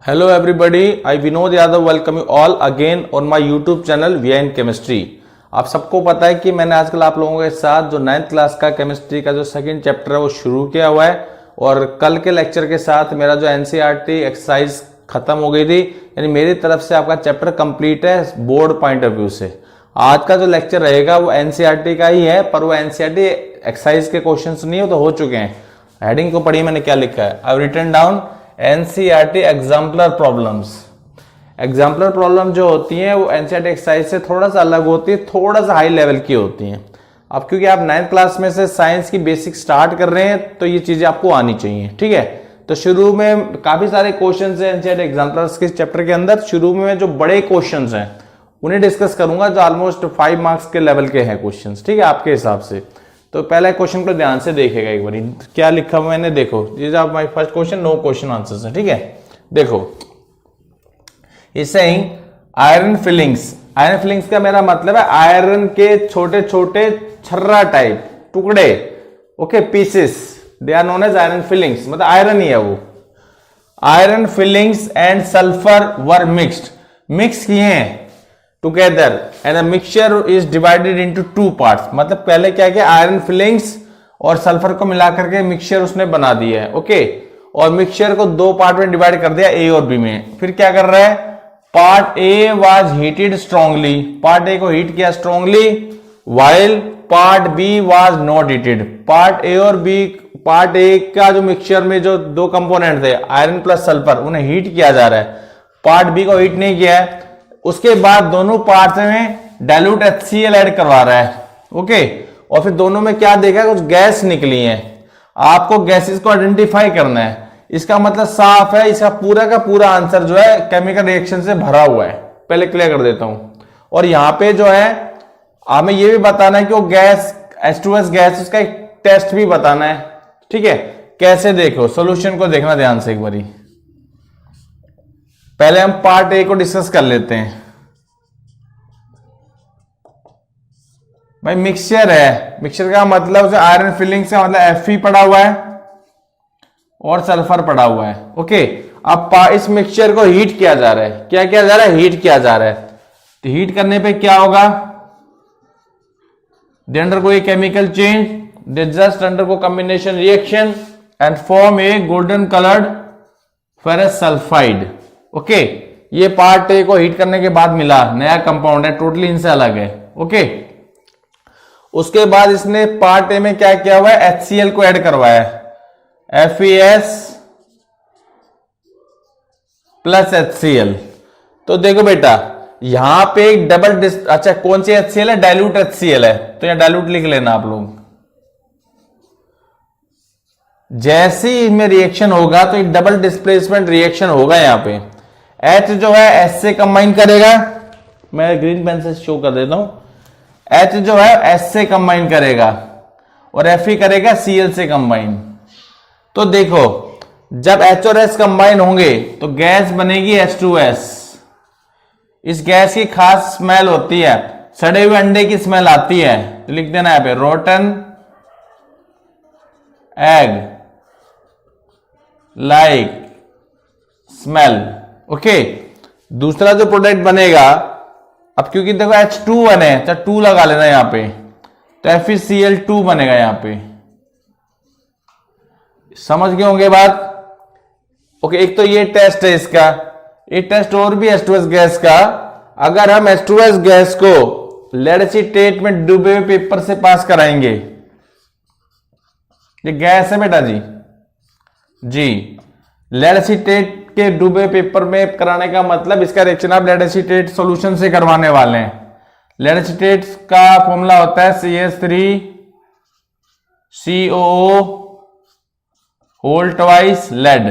Hello everybody, I Vinod Yadav welcome you all again on my YouTube channel VN Chemistry। आप सबको पता है कि मैंने आजकल आप लोगों के साथ जो 9th क्लास का केमिस्ट्री का जो सेकंड चैप्टर है वो शुरू किया हुआ है और कल के लेक्चर के साथ मेरा जो एनसीईआरटी एक्सरसाइज खत्म हो गई थी, यानी मेरी तरफ से आपका चैप्टर कंप्लीट है बोर्ड पॉइंट ऑफ व्यू से। आज का जो लेक्चर रहेगा वो एनसीईआरटी का ही है, पर वो एनसीईआरटी एक्सरसाइज के क्वेश्चंस नहीं हो तो हो चुके हैं। हेडिंग को पढ़िए मैंने क्या लिखा है। I have written down NCERT exemplar problems. Exemplar problem जो होती हैं वो एनसीईआरटी एक्सरसाइज से थोड़ा सा अलग होती है, थोड़ा सा हाई लेवल की होती हैं। अब क्योंकि आप 9th क्लास में से साइंस की बेसिक स्टार्ट कर रहे हैं तो ये चीजें आपको आनी चाहिए, ठीक है। तो शुरू में काफी सारे क्वेश्चन है एनसीईआरटी एग्जाम्पलर्स के चैप्टर के अंदर। शुरू में जो बड़े क्वेश्चन हैं उन्हें डिस्कस करूंगा जो ऑलमोस्ट 5 मार्क्स के लेवल के हैं क्वेश्चन, ठीक है, आपके हिसाब से। तो पहले क्वेश्चन को ध्यान से देखेगा एक बार क्या लिखा हुआ मैंने, देखो ये जो my first question, no question answers है, ठीक है। देखो is saying iron filings. Iron filings का मेरा मतलब है आयरन के छोटे छोटे छर्रा टाइप टुकड़े, okay, pieces, they are known as iron filings, मतलब आयरन ही है वो। Iron filings and sulphur were mix किए हैं together and the mixture is divided into 2 parts. मतलब पहले क्या किया, आयरन फिलिंग्स और सल्फर को मिलाकर के मिक्सचर उसने बना दिया है, ओके। और मिक्सचर को 2 पार्ट में डिवाइड कर दिया, ए और बी में। फिर क्या कर रहा है, part A was heated strongly, part A को हीट किया strongly, while part B was not heated. Part A और बी, पार्ट ए का जो मिक्सचर में जो 2 कंपोनेंट थे आयरन प्लस सल्फर, उन्हें हीट किया जा रहा है, पार्ट बी को हीट नहीं किया है। उसके बाद दोनों पार्ट्स में डाइल्यूट HCl ऐड करवा रहा है, ओके। और फिर दोनों में क्या देखा, कुछ गैस निकली है। आपको गैसेस को आइडेंटिफाई करना है। इसका मतलब साफ है, इसका पूरा का पूरा आंसर जो है केमिकल रिएक्शन से भरा हुआ है। पहले क्लियर कर देता हूं। और यहां पे जो है हमें यह भी बताना है कि वो गैस H2S गैस, उसका एक टेस्ट भी बताना है, ठीक है। कैसे, देखो सोल्यूशन को देखना ध्यान से एक बारी। पहले हम पार्ट ए को डिस्कस कर लेते हैं। भाई मिक्सचर है, मिक्सचर का मतलब आयरन फिलिंग्स का मतलब Fe पड़ा हुआ है और सल्फर पड़ा हुआ है, ओके। अब इस मिक्सचर को हीट किया जा रहा है। क्या किया जा रहा है, हीट किया जा रहा है। तो हीट करने पे क्या होगा, they undergo a chemical change, they just undergo combination reaction and form A golden coloured ferrous sulphide, okay. ये पार्ट ए को हीट करने के बाद मिला नया कंपाउंड है, टोटली इनसे अलग है, ओके। उसके बाद इसने पार्ट ए में क्या किया हुआ है, HCl को ऐड करवाया है, FeS प्लस HCl। तो देखो बेटा यहां पे एक डबल अच्छा कौन सी HCl है, डाइल्यूट HCl है, तो यहां डाइल्यूट लिख लेना आप लोग। जैसे ही इनमें रिएक्शन होगा तो एक डबल डिस्प्लेसमेंट रिएक्शन होगा। यहां पे H जो है S से कंबाइन करेगा, मैं ग्रीन पेन से शो कर देता हूं। H जो है S से कंबाइन करेगा और Fe करेगा Cl से कंबाइन। तो देखो जब H और S कंबाइन होंगे तो गैस बनेगी H2S। इस गैस की खास स्मेल होती है, सड़े हुए अंडे की स्मेल आती है। तो लिख देना यहां पे rotten egg like smell, okay. दूसरा जो प्रोडक्ट बनेगा, अब क्योंकि देखो H2 है तो 2 लगा लेना यहां पे, तो FeCl2 बनेगा यहां पे। समझ गए होंगे बात, ओके। एक तो ये टेस्ट है इसका, एक टेस्ट और भी H2S गैस का। अगर हम H2S गैस को लेड एसीटेट में डूबे हुए पेपर से पास कराएंगे, ये गैस है बेटा जी, लेड एसीटेट के डूबे पेपर में कराने का मतलब इसका रिएक्शन आप लेड एसीटेट सॉल्यूशन से करवाने वाले हैं। लेड एसीटेट का फॉर्मूला होता है CH3COO होल ट्वाइस लेड।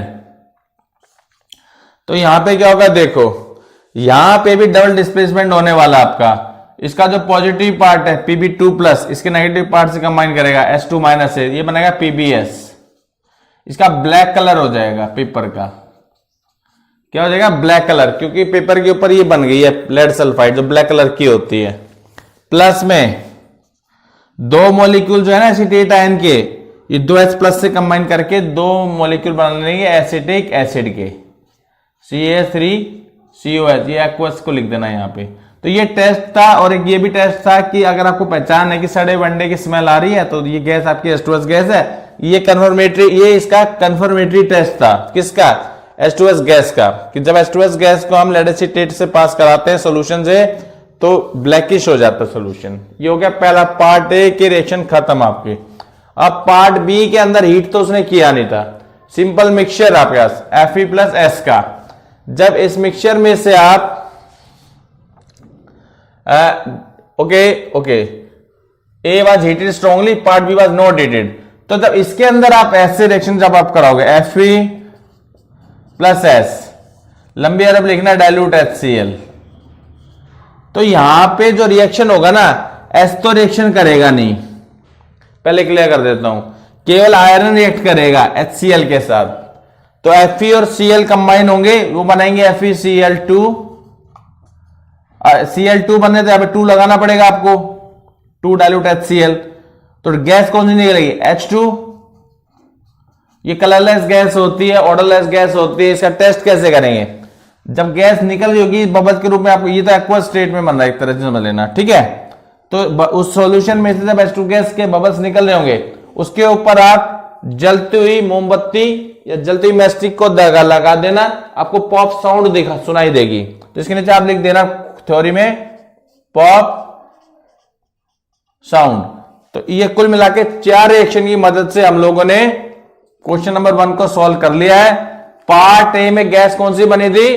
तो यहां पे क्या होगा, देखो यहां पे भी डबल डिस्प्लेसमेंट होने वाला आपका। इसका जो पॉजिटिव पार्ट है Pb2+, इसके नेगेटिव पार्ट से कंबाइन करेगा S2- से, ये बनेगा PbS। इसका ब्लैक कलर हो जाएगा, पेपर का क्या हो जाएगा, ब्लैक कलर, क्योंकि पेपर के ऊपर ये बन गई है लेड सल्फाइड जो ब्लैक कलर की होती है। प्लस में 2 मॉलिक्यूल जो है ना एसीटेट आयन के, ये 2H+ से कंबाइन करके 2 मॉलिक्यूल बना लेंगे एसिटिक एसिड के। CH3COH, ये एक्वस को लिख देना यहाँ पे। तो ये टेस्ट था, और एक ये भी टेस्ट था कि अगर आपको पहचान है कि सड़े वनडे की स्मेल आ रही है तो ये गैस आपकी H2S गैस है। ये कन्फर्मेटरी, ये इसका कन्फर्मेटरी टेस्ट था। किसका? H2S गैस का। कि जब H2S गैस को हम लेड एसिटेट से पास कराते हैं सोल्यूशन से तो ब्लैकिश हो जाता है सोल्यूशन। ये हो गया पहला पार्ट ए के रिएक्शन खत्म आपके। अब पार्ट बी के अंदर हीट तो उसने किया नहीं था, सिंपल मिक्सचर आपके पास Fe+S का। जब इस मिक्सचर में से आप okay A was heated strongly, part B was not heated. तो जब इसके अंदर आप ऐसे रिएक्शन जब आप कराओगे Fe+S, लंबी अरब लिखना डाइल्यूट HCl, तो यहां पे जो रिएक्शन होगा ना, S तो रिएक्शन करेगा नहीं, पहले क्लियर कर देता हूं, केवल आयरन रिएक्ट करेगा HCl के साथ। तो Fe और Cl कंबाइन होंगे, वो बनाएंगे FeCl2। Cl2 बनने तो यहां पे 2 लगाना पड़ेगा आपको, 2 डाइल्यूट HCl। तो गैस कौन सी निकलेगी? H2। ये कलरलेस गैस होती है, ऑर्डरलेस गैस होती है। इसका टेस्ट कैसे करेंगे? जब गैस निकल रही होगी बबल्स के रूप में, आपको ये तो एक्वस स्टेट में बन रहा है, एक तरह से समझ लेना, ठीक है। तो उस सॉल्यूशन में से जब H2 गैस के बबल्स निकल रहे होंगे, उसके ऊपर आप जलती हुई मोमबत्ती या जलती हुई मैस्टिक को धागा लगा देना, आपको पॉप साउंड दिखा सुनाई देगी। तो इसके नीचे आप लिख देना थ्योरी में पॉप साउंड। तो ये कुल मिला के 4 रिएक्शन की मदद से हम लोगों ने क्वेश्चन नंबर 1 को सॉल्व कर लिया है। पार्ट ए में गैस कौन सी बनी थी?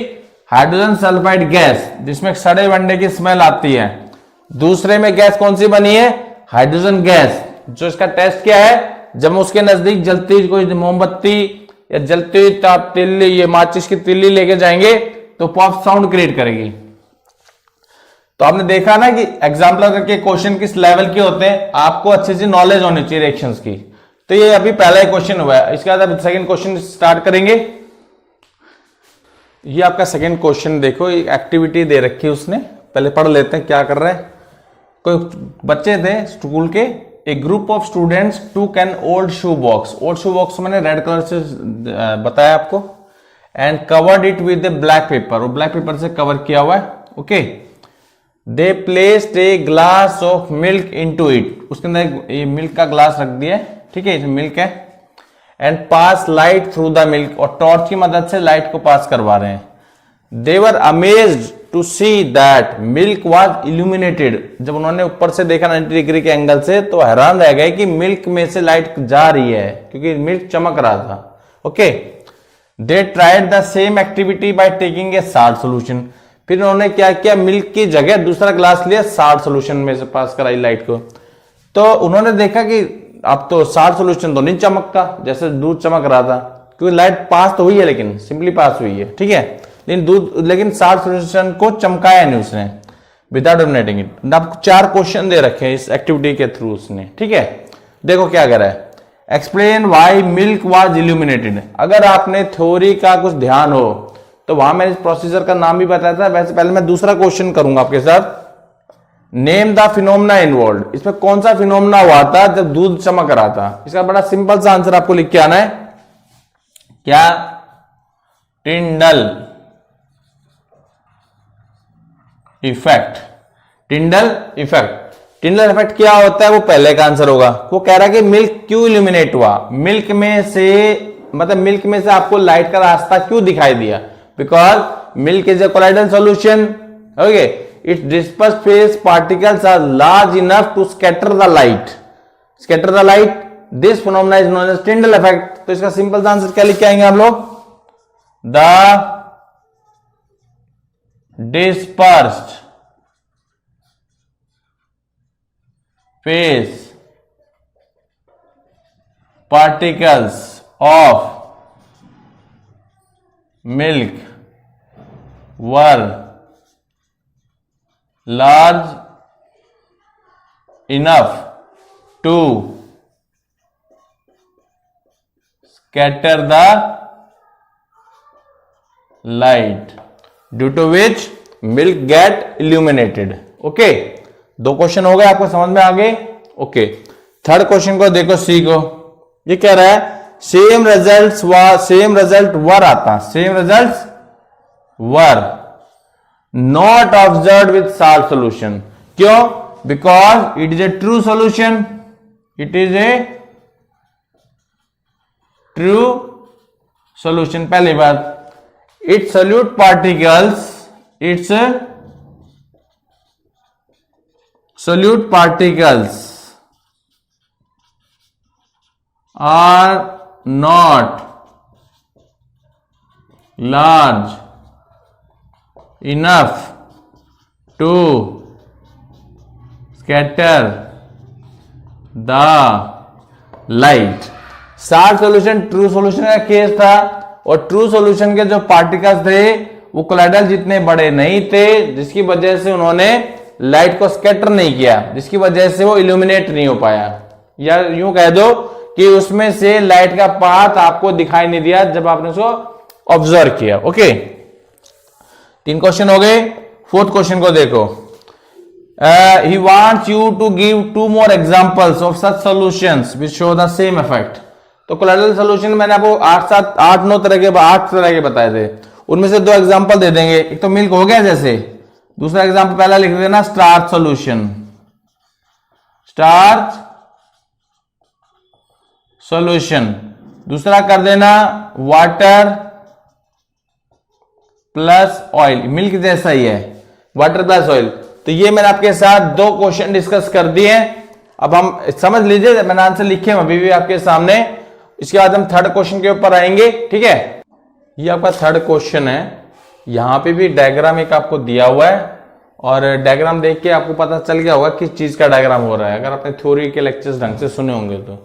हाइड्रोजन सल्फाइड गैस, जिसमें सड़े वनडे की स्मेल आती है। दूसरे में गैस कौन सी बनी है? Hydrogen gas. जो इसका टेस्ट क्या है? जब उसके नजदीक जलती हुई कोई मोमबत्ती या जलती हुई तिल्ली, ये माचिस की तिल्ली लेके जाएंगे तो पॉप साउंड क्रिएट करेगी। तो आपने देखा ना कि एग्जाम्पल करके क्वेश्चन किस लेवल के होते हैं, आपको अच्छी सी नॉलेज होनी चाहिए रिएक्शंस की। तो ये अभी पहला ही क्वेश्चन हुआ है, इसके बाद अब सेकंड क्वेश्चन स्टार्ट करेंगे। ये आपका सेकंड क्वेश्चन देखो, एक एक्टिविटी दे रखी है उसने, पहले पढ़ लेते हैं क्या कर रहा है। कोई बच्चे थे स्कूल के, ए ग्रुप ऑफ स्टूडेंट्स टूक an old shoe box, old shoe box मैंने रेड कलर से बताया आपको, and covered it with black pepper, वो ब्लैक पेपर से कवर किया हुआ है, okay. They placed a glass of milk into it, उसके अंदर ये मिल्क का ग्लास रख दिया, ठीक है, इसमें मिल्क है, and pass light through the milk, और टॉर्च की मदद से लाइट को पास करवा रहे हैं। They were amazed to see that milk was illuminated, जब उन्होंने ऊपर से देखा 90 डिग्री के एंगल से तो हैरान रह गए कि मिल्क में से लाइट जा रही है, क्योंकि मिल्क चमक रहा था, okay. They tried the same activity by taking a salt solution, फिर उन्होंने क्या किया, मिल्क की जगह दूसरा ग्लास लिया, साल्ट सोल्यूशन में से पास कराई लाइट को। तो उन्होंने देखा कि अब तो साल्ट सोल्यूशन तो नहीं चमकता जैसे दूध चमक रहा था, क्योंकि लाइट पास तो हुई है, लेकिन सिंपली पास हुई है, ठीक है, लेकिन साल्ट सोल्यूशन को चमकाया नहीं उसने, विदाउट डोमिनेटिंग इट। आपको 4 क्वेश्चन दे रखे हैं इस एक्टिविटी के थ्रू उसने, ठीक है। देखो क्या कर रहा है, explain why milk was illuminated. अगर आपने थ्योरी का कुछ ध्यान हो तो वहां मैंने इस प्रोसीजर का नाम भी बताया था, वैसे पहले मैं दूसरा क्वेश्चन करूंगा आपके साथ। नेम द फिनोमेना इन्वॉल्व्ड, इसमें कौन सा फिनोमेना हुआ था जब दूध चमक रहा था? इसका बड़ा सिंपल सा आंसर आपको लिख के आना है, क्या? Tyndall effect. Tyndall effect, Tyndall effect क्या होता है वो पहले का आंसर होगा। वो कह रहा है कि मिल्क क्यों इल्यूमिनेट हुआ, मिल्क में से मतलब मिल्क में से आपको लाइट का रास्ता क्यों दिखाई दिया? Because milk is a colloidal solution, okay, its disperse phase particles are large enough to scatter the light, scatter the light, this phenomena is known as Tyndall effect. तो इसका सिंपल सा आंसर क्या लिख के आएंगे हम लोग? The dispersed phase particles of milk were large enough to scatter the light, due to which milk get illuminated, okay. 2 question हो गए, आपको समझ में आ गए, ओके। थर्ड क्वेश्चन को देखो, सी को, ये कह रहा है सेम रिजल्ट वर आता, same result were not observe with salt solution. क्यों? Because it is a true solution, it is a true solution. पहली बात, it's solute particles, it's solute particles are not large enough to scatter the light। Salt solution true solution का case था, और true solution के जो particles थे वो colloidal जितने बड़े नहीं थे, जिसकी वजह से उन्होंने लाइट को स्कैटर नहीं किया, जिसकी वजह से वो इल्यूमिनेट नहीं हो पाया। या यूं कह दो कि उसमें से लाइट का पाथ आपको दिखाई नहीं दिया जब आपने उसको ऑब्जर्व किया। ओके, 3 क्वेश्चन हो गए। 4th क्वेश्चन को देखो। He wants you to give 2 more examples of such solutions which show the same effect। तो कोलाइडल सॉल्यूशन मैंने आपको 8-9 तरह के बताए थे, उनमें से 2 एग्जांपल दे देंगे। एक तो मिल्क हो गया जैसे, दूसरा एग्जांपल पहला लिख देना स्टार्च सॉल्यूशन, स्टार्च सॉल्यूशन। दूसरा कर देना वाटर प्लस ऑयल, मिल्क जैसा ही है, वाटर प्लस ऑयल। तो ये मैंने आपके साथ 2 क्वेश्चन डिस्कस कर दिए। अब हम समझ लीजिए, मैंने आंसर लिखे अभी भी आपके सामने। इसके बाद हम 3rd क्वेश्चन के ऊपर आएंगे। ठीक है, ये आपका 3rd क्वेश्चन है। यहां पे भी डायग्राम एक आपको दिया हुआ है, और डायग्राम देख के आपको पता चल गया होगा किस चीज का डायग्राम हो रहा है, अगर आपने थ्योरी के लेक्चर्स ढंग से सुने होंगे तो।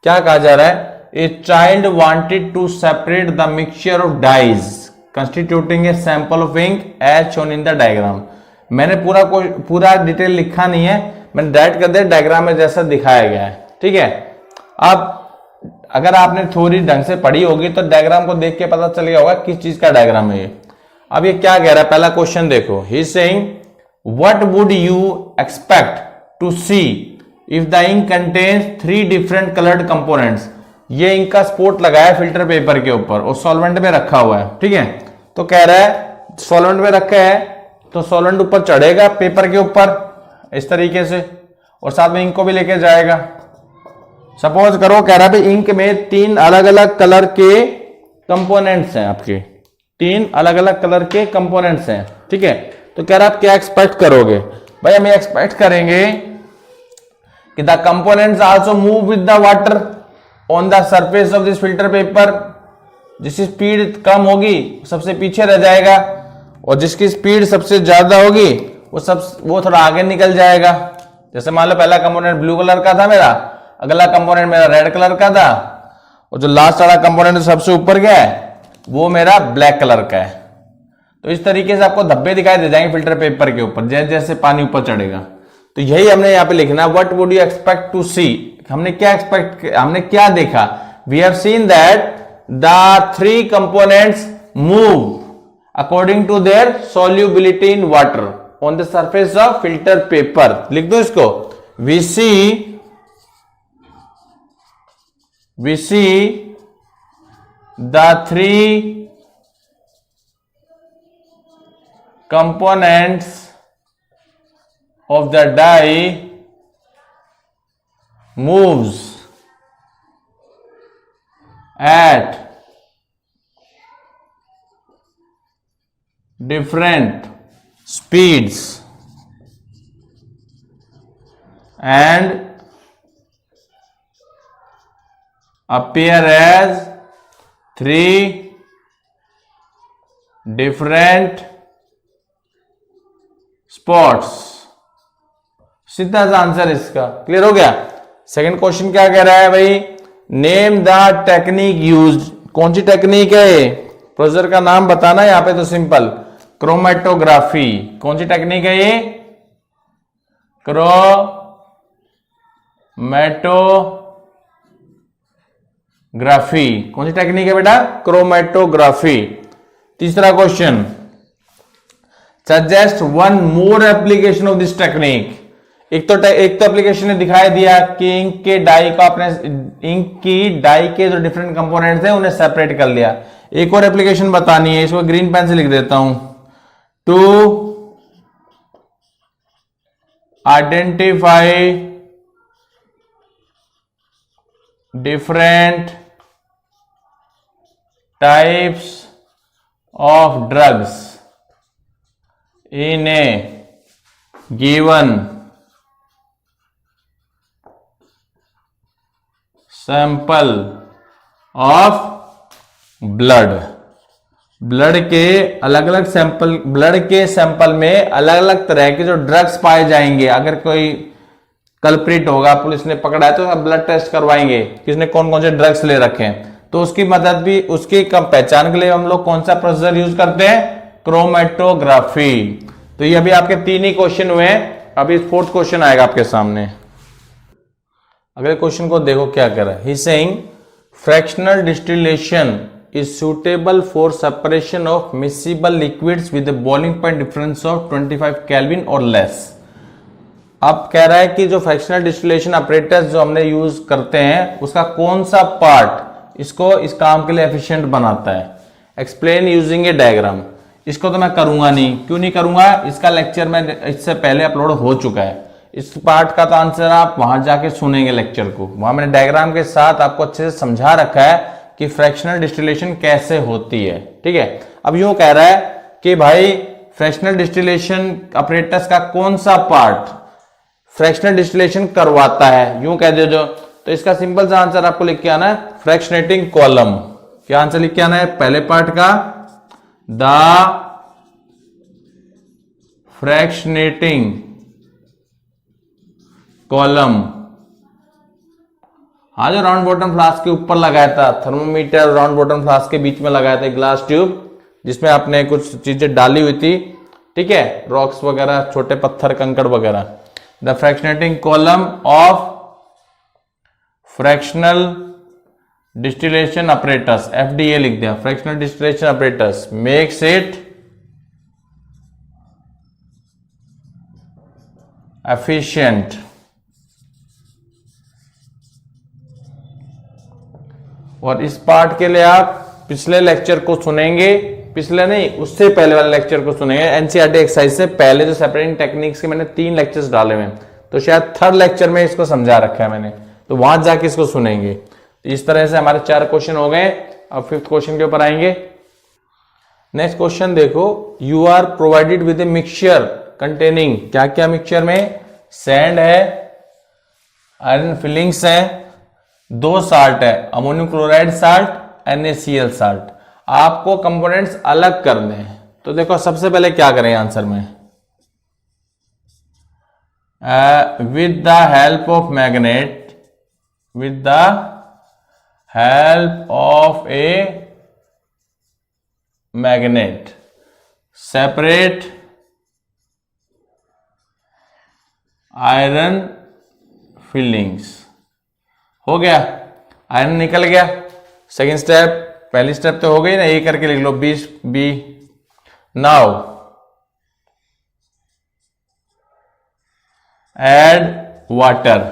क्या कहा जा रहा है? A child wanted to separate the mixture of dyes constituting a sample of ink as shown in the diagram. मैंने पूरा डिटेल लिखा नहीं है, मैंने डायरेक्ट कर दिया डायग्राम में जैसा दिखाया गया है। ठीक है, अब अगर आपने थ्योरी ढंग से पढ़ी होगी तो डायग्राम को देख के पता चल गया होगा किस चीज का डायग्राम है ये। अब ये क्या कह रहा है, पहला क्वेश्चन देखो। He is saying what would you expect to see if the ink contains 3 different coloured components. ये इंक का स्पॉट लगाया फिल्टर पेपर के ऊपर और सॉल्वेंट में रखा हुआ है। ठीक है, तो कह रहा है सॉल्वेंट में रखा है तो सॉल्वेंट ऊपर चढ़ेगा पेपर के ऊपर इस तरीके से, और साथ में इंक को भी लेके जाएगा। सपोज करो कह रहा है इंक में 3 अलग अलग कलर के कंपोनेंट्स हैं, आपके 3 अलग अलग कलर के कंपोनेंट्स हैं। ठीक है, तो कह रहा है आप क्या एक्सपेक्ट करोगे? भाई हम एक्सपेक्ट करेंगे कि the components also move with the water on the surface of this filter paper. जिसकी स्पीड कम होगी सबसे पीछे रह जाएगा, और जिसकी स्पीड सबसे ज्यादा होगी वो थोड़ा आगे निकल जाएगा। जैसे मान लो पहला कंपोनेंट ब्लू कलर का था मेरा, अगला कंपोनेंट मेरा रेड कलर का था, और जो लास्ट वाला कंपोनेंट सबसे ऊपर गया है वो मेरा ब्लैक कलर का है। तो इस तरीके से आपको धब्बे दिखाई दे जाएंगे फिल्टर पेपर के ऊपर जैसे जैसे पानी ऊपर चढ़ेगा। तो यही हमने यहाँ पे लिखना, what would you expect to see. हमने क्या देखा? We have seen that the 3 components move according to their solubility in water on the surface of filter paper. लिख दो इसको, we see the 3 components of the die moves at different speeds and appear as 3 different spots. सीधा सा answer इसका clear हो गया। Second question क्या कह रहा है भाई? Name the technique used. कौन सी टेक्निक है? प्रोसेसर का नाम बताना। यहां पे तो सिंपल क्रोमेटोग्राफी। कौन सी टेक्निक है ये? क्रोमेटोग्राफी। कौन सी टेक्निक है बेटा? क्रोमेटोग्राफी। तीसरा question, suggest 1 more application of this technique. एक तो एप्लीकेशन ने दिखाई दिया कि इंक की डाई के जो डिफरेंट कंपोनेंट्स हैं उन्हें सेपरेट कर लिया। एक और एप्लीकेशन बतानी है, इसको ग्रीन पेन से लिख देता हूं। To identify different types of drugs in a given sample of blood. Blood के अलग अलग सैंपल, ब्लड के सैंपल में अलग अलग तरह के जो ड्रग्स पाए जाएंगे, अगर कोई कल्प्रिट होगा, पुलिस ने पकड़ा है तो ब्लड टेस्ट करवाएंगे किसने कौन कौन से ड्रग्स ले रखे हैं, तो उसकी मदद भी, उसकी पहचान के लिए हम लोग कौन सा प्रोसीजर यूज करते हैं, क्रोमेटोग्राफी। तो ये अभी आपके 3 ही क्वेश्चन हुए हैं, अभी 4th क्वेश्चन आएगा आपके सामने। अगले क्वेश्चन को देखो क्या कर रहा है। He saying fractional distillation is suitable for separation of miscible liquids with a boiling point difference of 25 Kelvin or less। अब कह रहा है कि जो फ्रैक्शनल डिस्टिलेशन apparatus जो हमने यूज करते हैं उसका कौन सा पार्ट इसको इस काम के लिए एफिशिएंट बनाता है। एक्सप्लेन यूजिंग ए डायग्राम। इसको तो मैं करूंगा नहीं, क्यों नहीं करूंगा, इसका लेक्चर में इससे पहले अपलोड हो चुका है। इस पार्ट का तो आंसर आप वहां जाके सुनेंगे लेक्चर को, वहां मैंने डायग्राम के साथ आपको अच्छे से समझा रखा है कि फ्रैक्शनल डिस्टिलेशन कैसे होती है। ठीक है, अब यूं कह रहा है कि भाई फ्रैक्शनल डिस्टिलेशन अपरेटस का कौन सा पार्ट फ्रैक्शनल डिस्टिलेशन करवाता है, यूं कह दे जो, तो इसका सिंपल सा आंसर आपको लिख के आना है फ्रैक्शनेटिंग कॉलम। क्या आंसर लिख के आना है पहले पार्ट का, द फ्रैक्शनेटिंग कॉलम। हाँ, जो राउंड बॉटम फ्लास्क के ऊपर लगाया था, थर्मोमीटर राउंड बॉटम फ्लास्क के बीच में लगाया था ग्लास ट्यूब, जिसमें आपने कुछ चीजें डाली हुई थी, ठीक है, रॉक्स वगैरह, छोटे पत्थर, कंकड़ वगैरह। The fractionating column of fractional distillation apparatus, FDA लिख दिया, fractional distillation apparatus makes it efficient. और इस पार्ट के लिए आप पिछले लेक्चर को सुनेंगे, पिछले नहीं उससे पहले वाले लेक्चर को सुनेंगे, एनसीईआरटी एक्सरसाइज से पहले जो सेपरेटिंग टेक्निक्स के मैंने 3 लेक्चर्स डाले हुए हैं, तो शायद 3rd लेक्चर में इसको समझा रखा है मैंने, तो वहां जाके इसको सुनेंगे। तो इस तरह से हमारे 4 क्वेश्चन हो गए। अब 5th क्वेश्चन के ऊपर आएंगे। नेक्स्ट क्वेश्चन देखो, you are provided with a mixture containing, क्या क्या मिक्सचर में, सैंड है, आयरन फिलिंग्स है, 2 साल्ट है, ammonium chloride salt, NaCl salt. आपको कंपोनेंट्स अलग करने हैं, तो देखो सबसे पहले क्या करें आंसर में, with the help of magnet, with the help of a magnet separate iron filings. हो गया, आयरन निकल गया। सेकेंड स्टेप, पहली स्टेप तो हो गई ना, ये करके लिख लो, B. Now add water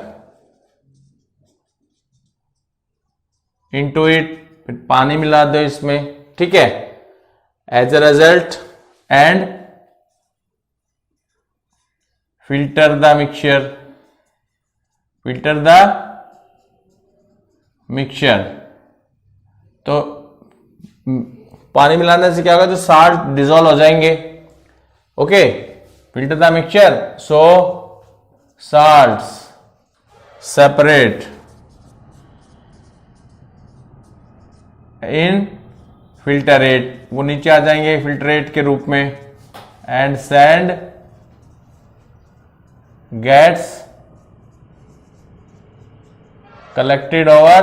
into it, पानी मिला दो इसमें, ठीक है। As a result and filter the mixture, filter the mixture. तो पानी मिलाने से क्या होगा, जो साल्ट डिसॉल्व हो जाएंगे। Okay, filter the mixture, so salts separate in filtrate, वो नीचे आ जाएंगे फिल्ट्रेट के रूप में, and sand gets collected over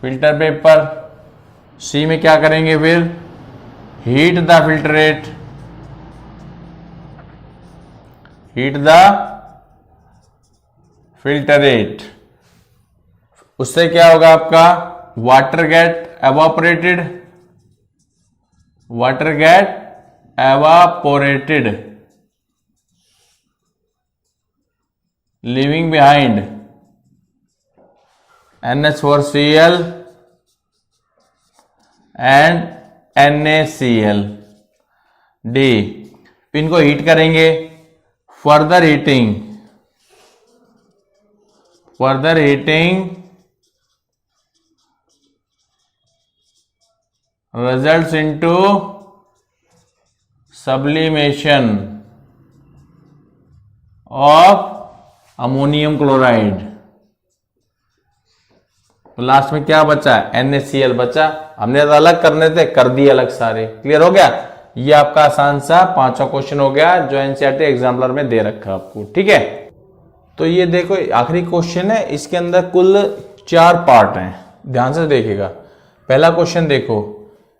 filter paper. C में क्या करेंगे फिर, heat the filtrate, heat the filtrate. उससे क्या होगा आपका, water get evaporated, water get evaporated, leaving behind NH4Cl and NaCl। D. इनको हीट करेंगे, further heating results into sublimation of ammonium chloride. तो लास्ट में क्या बचा? NaCl बचा। हमने तो अलग करने थे, कर दिए अलग सारे। क्लियर हो गया? ये आपका आसान सा 5वां क्वेश्चन हो गया जो एनसीईआरटी एग्जाम्पलर में दे रखा है आपको। ठीक है, तो ये देखो आखिरी क्वेश्चन है, इसके अंदर कुल 4 पार्ट हैं, ध्यान से देखिएगा। पहला क्वेश्चन देखो,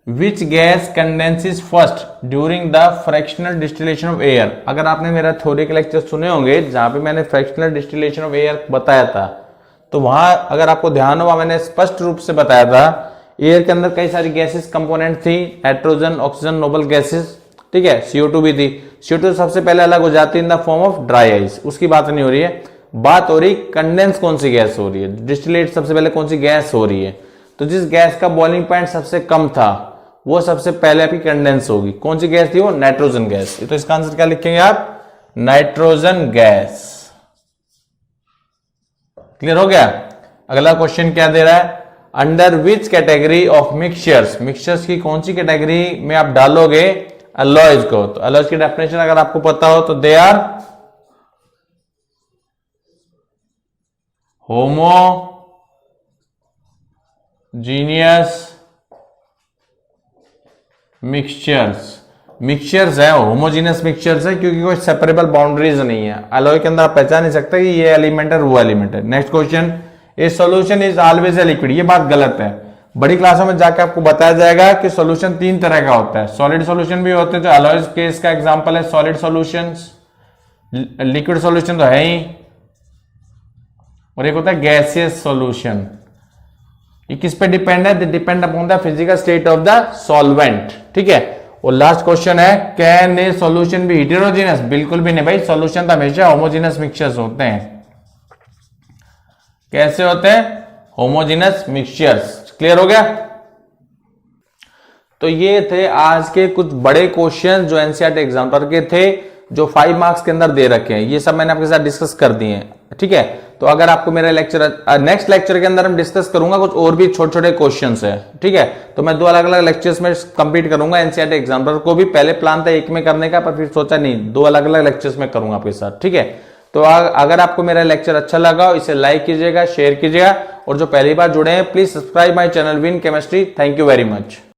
which gas condenses first during the fractional distillation of air. अगर आपने मेरा थ्योरी के लेक्चर सुने होंगे जहां पे मैंने फ्रैक्शनल डिस्टिलेशन ऑफ एयर बताया था, तो वहां अगर आपको ध्यान हुआ मैंने स्पष्ट रूप से बताया था एयर के अंदर कई सारी गैसेस कंपोनेंट थी, नाइट्रोजन, ऑक्सीजन, नोबल गैसेस। ठीक है, CO2 भी थी। CO2 सबसे पहले अलग हो जाती है in the form of dry ice, उसकी बात नहीं हो रही है। बात हो रही कंडेंस कौन सी गैस हो रही है, डिस्टिलेट सबसे पहले कौन सी गैस हो रही है। तो जिस गैस का बॉइलिंग पॉइंट सबसे कम था वो सबसे पहले आपकी कंडेंस होगी। कौन सी गैस थी वो? Nitrogen gas. तो इसका आंसर क्या लिखेंगे आप? Nitrogen gas. क्लियर हो गया? अगला क्वेश्चन क्या दे रहा है, under which category of mixtures, mixtures की कौन सी कैटेगरी में आप डालोगे अलॉयज को। तो अलॉयज की डेफिनेशन अगर आपको पता हो तो they are homogeneous mixtures. Mixtures है, होमोजीनियस मिक्सचर्स है क्योंकि कोई सेपरेबल बाउंड्रीज नहीं है। अलॉय के अंदर आप पहचान नहीं सकते कि ये एलिमेंट है वो एलिमेंट है। Next question, A solution is always a liquid. ये बात गलत है। बड़ी क्लासों में जाके आपको बताया जाएगा कि सॉल्यूशन 3 तरह का होता है। सॉलिड सॉल्यूशन भी होते हैं जो अलॉयज के इसका एग्जांपल है सॉलिड सॉल्यूशंस, लिक्विड सॉल्यूशन तो है ही, और एक होता है गैसियस सॉल्यूशन। ये किस पे डिपेंड है? They depend upon the physical state of the solvent. ठीक है, और लास्ट क्वेश्चन है, can a solution be heterogeneous? बिल्कुल भी नहीं भाई, सॉल्यूशन तो हमेशा होमोजेनस मिक्सचर्स होते हैं। कैसे होते हैं? Homogeneous mixtures. क्लियर हो गया? तो ये थे आज के कुछ बड़े क्वेश्चन जो एनसीईआरटी एग्जाम्पलर के थे, जो 5 मार्क्स के अंदर दे रखे हैं। ये सब मैंने आपके साथ डिस्कस कर दिए हैं। ठीक है, तो अगर आपको मेरा लेक्चर नेक्स्ट लेक्चर के अंदर हम डिस्कस करूंगा कुछ और भी छोटे छोटे क्वेश्चंस है। ठीक है, तो मैं 2 अलग अलग लेक्चर्स में कंप्लीट करूंगा एनसीईआरटी एग्जाम्पलर को भी। पहले प्लान था एक में करने का, पर फिर सोचा नहीं 2 अलग अलग लेक्चर्स में करूंगा आपके साथ। ठीक है, तो अगर आपको मेरा लेक्चर अच्छा लगा इसे लाइक कीजिएगा, शेयर कीजिएगा, और जो पहली बार जुड़े हैं please subscribe my channel win chemistry. Thank you very much.